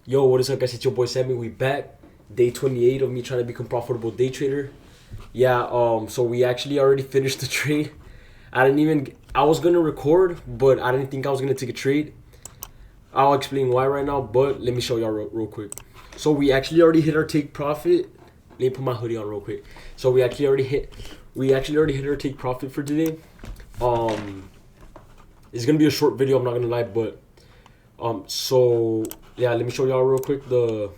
Yo, what is up, guys? It's your boy Sammy. We back. Day 28 of me trying to become profitable day trader. Yeah, so we actually already finished the trade. I was gonna record, but I didn't think I was gonna take a trade. I'll explain why right now, but let me show y'all real quick. So we actually already hit our take profit. Let me put my hoodie on real quick. So we actually already hit our take profit for today. Um, it's gonna be a short video. I'm not gonna lie, but so yeah, let me show y'all real quick the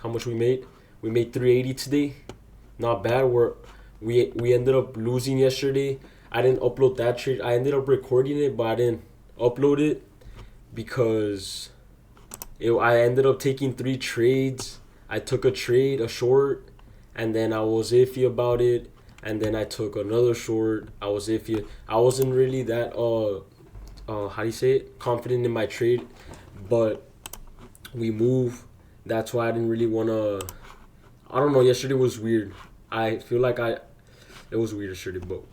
how much we made. We made 380 today. Not bad. We ended up losing yesterday. I didn't upload that trade. I ended up recording it, but I didn't upload it because I ended up taking 3 trades. I took a trade, a short, and then I was iffy about it. And then I took another short. I was iffy. I wasn't really that how do you say it, confident in my trade, but we move. That's why I didn't really wanna. I don't know. Yesterday was weird. I feel like it was weird yesterday, but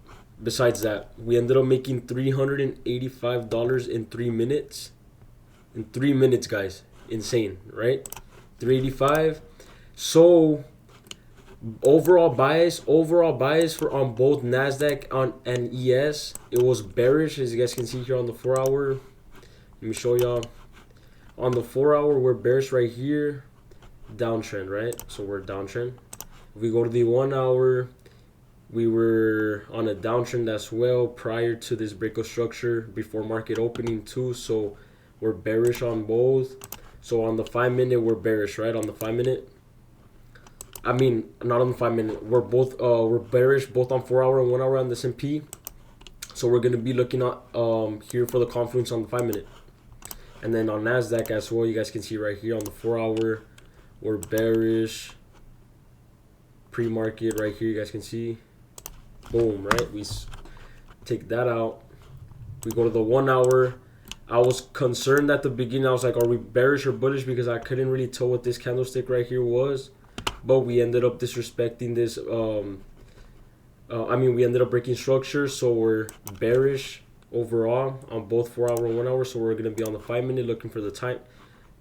besides that, we ended up making $385 in 3 minutes. In 3 minutes, guys, insane, right? 385. So overall bias for on both Nasdaq and ES. It was bearish, as you guys can see here on the 4 hour. Let me show y'all. On the 4 hour, we're bearish right here, downtrend, right? So we're downtrend. If we go to the 1 hour, we were on a downtrend as well prior to this break of structure before market opening too. So we're bearish on both. So on the 5 minute, we're bearish, right? On the 5 minute. I mean, not on the 5 minute. We're bearish both on 4 hour and 1 hour on the S&P. So we're gonna be looking at here for the confluence on the 5 minute. And then on Nasdaq as well, you guys can see right here on the 4 hour, we're bearish. Pre-market right here, you guys can see. Boom, right? We take that out. We go to the 1 hour. I was concerned at the beginning. I was like, are we bearish or bullish? Because I couldn't really tell what this candlestick right here was. But we ended up disrespecting this. We ended up breaking structure. So we're bearish overall on both 4 hour and 1 hour. So we're going to be on the 5 minute looking for the time,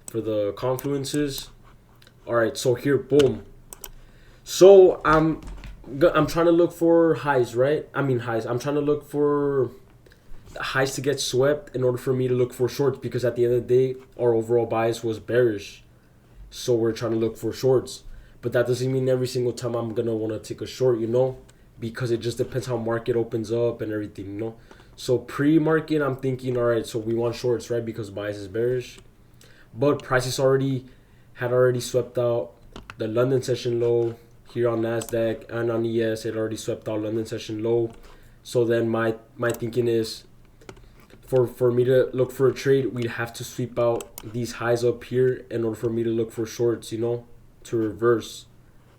for the confluences. All right, so here, boom. So I'm trying to look for highs, right? Highs. I'm trying to look for highs to get swept in order for me to look for shorts, because at the end of the day, our overall bias was bearish. So we're trying to look for shorts. But that doesn't mean every single time I'm going to want to take a short, because it just depends how market opens up and everything, So pre-market, I'm thinking, all right, so we want shorts, right? Because bias is bearish. But prices had already swept out the London session low here on Nasdaq and on ES. It already swept out London session low. So then my thinking is for me to look for a trade, we'd have to sweep out these highs up here in order for me to look for shorts, to reverse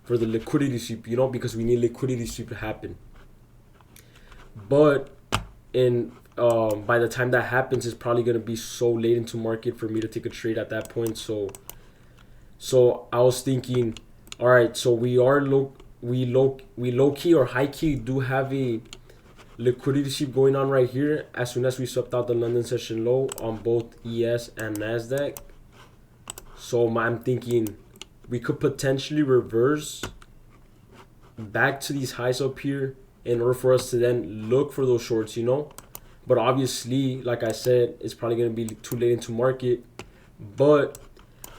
for the liquidity sweep, because we need liquidity sweep to happen. But by the time that happens, it's probably gonna be so late into market for me to take a trade at that point. So I was thinking, all right, so we low key or high key do have a liquidity sweep going on right here as soon as we swept out the London session low on both ES and Nasdaq. So I'm thinking we could potentially reverse back to these highs up here in order for us to then look for those shorts, But obviously, like I said, it's probably going to be too late into market. But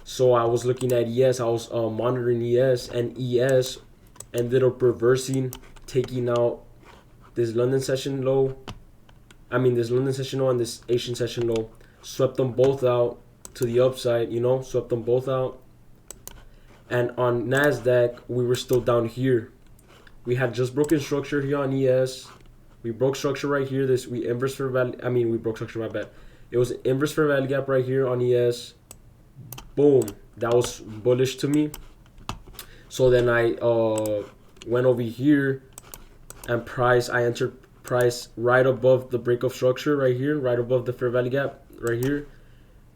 so I was looking at ES, I was monitoring ES, and ES ended up reversing, taking out this London session low. This London session low and this Asian session low. Swept them both out to the upside, swept them both out. And on Nasdaq, we were still down here. We had just broken structure here on ES. We broke structure right here. We broke structure, my bad. It was inverse fair value gap right here on ES. Boom. That was bullish to me. So then I went over here and I entered price right above the break of structure right here, right above the fair value gap right here,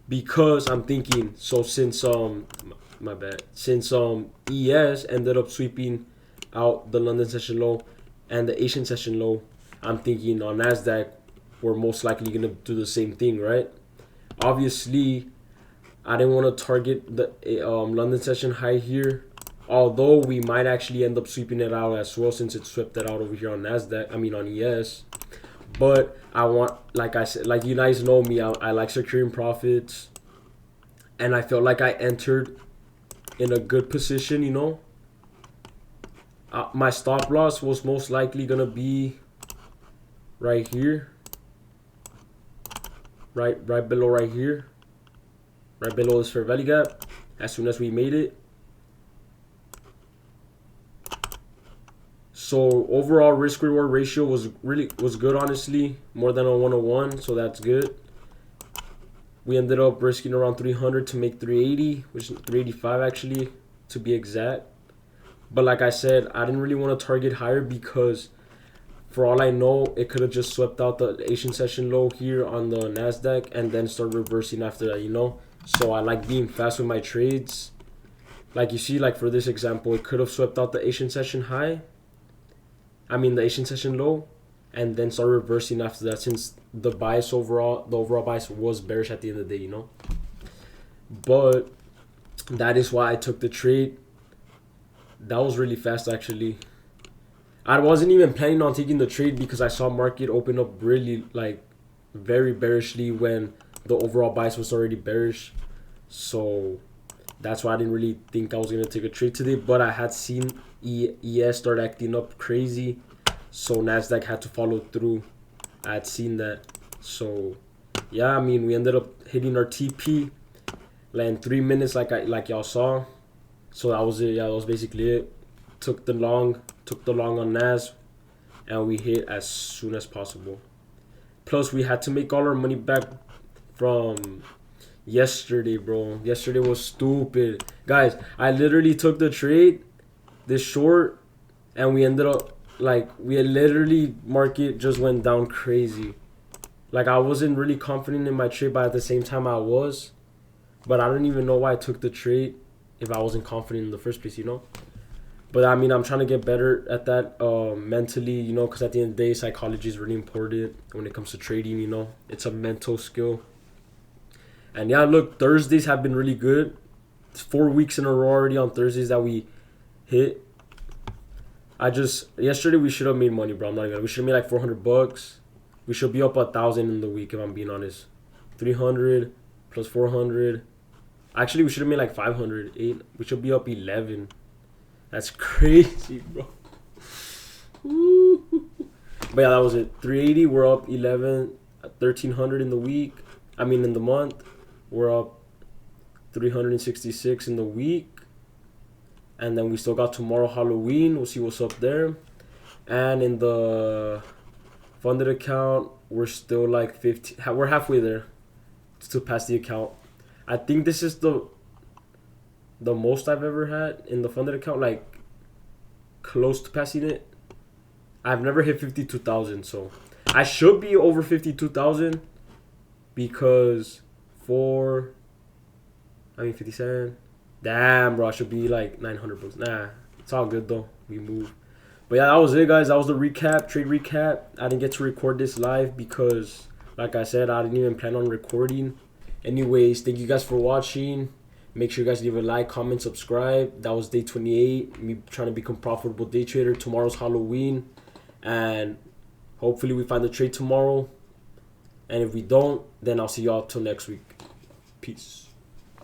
because I'm thinking, so since ES ended up sweeping out the London session low and the Asian session low, I'm thinking on Nasdaq we're most likely gonna do the same thing, right? Obviously, I didn't want to target the London session high here. Although we might actually end up sweeping it out as well, since it swept it out over here on Nasdaq. I mean on ES. But I want, like I said, like you guys know me, I like securing profits, and I felt like I entered in a good position. My stop loss was most likely gonna be right here, right below right here, right below this fair value gap. As soon as we made it. So overall risk reward ratio was good, honestly, more than a 101, so that's good. We ended up risking around 300 to make 380, which is 385 actually, to be exact. But like I said, I didn't really want to target higher because for all I know, it could have just swept out the Asian session low here on the Nasdaq and then start reversing after that. So I like being fast with my trades. Like you see, like for this example, it could have swept out the Asian session high. The Asian session low, and then start reversing after that, since the overall bias was bearish at the end of the day. But that is why I took the trade. That was really fast, actually. I wasn't even planning on taking the trade because I saw market open up really, like, very bearishly when the overall bias was already bearish. So that's why I didn't really think I was going to take a trade today. But I had seen ES start acting up crazy, so Nasdaq had to follow through. I had seen that. So yeah, we ended up hitting our TP in 3 minutes, like y'all saw. So that was it. Yeah, that was basically it. Took the long on Nas, and we hit as soon as possible. Plus we had to make all our money back from yesterday, bro. Yesterday was stupid, guys. I literally took the trade, this short, and we ended up, market just went down crazy. Like, I wasn't really confident in my trade, but at the same time I was. But I don't even know why I took the trade if I wasn't confident in the first place. But I'm trying to get better at that mentally, because at the end of the day, psychology is really important when it comes to trading. It's a mental skill. And yeah, look, Thursdays have been really good. It's 4 weeks in a row already on Thursdays that we hit. Yesterday we should have made money, bro. I'm not gonna. We should have made like $400. We should be up 1,000 in the week, if I'm being honest. 300 plus 400. Actually, we should have made like 500. We should be up 11. That's crazy, bro. But yeah, that was it. 380. We're up 1,300 in the week. In the month. We're up 366 in the week. And then we still got tomorrow, Halloween. We'll see what's up there. And in the funded account, we're still like 15. We're halfway there to pass the account. I think this is the most I've ever had in the funded account, like close to passing it. I've never hit 52,000, so I should be over 52,000 because 57. Damn, bro, I should be like 900 bucks. Nah, it's all good though. We move. But yeah, that was it, guys. That was the trade recap. I didn't get to record this live because, like I said, I didn't even plan on recording. Anyways, thank you guys for watching. Make sure you guys leave a like, comment, subscribe. That was day 28. Me trying to become profitable day trader. Tomorrow's Halloween. And hopefully we find the trade tomorrow. And if we don't, then I'll see y'all till next week. Peace.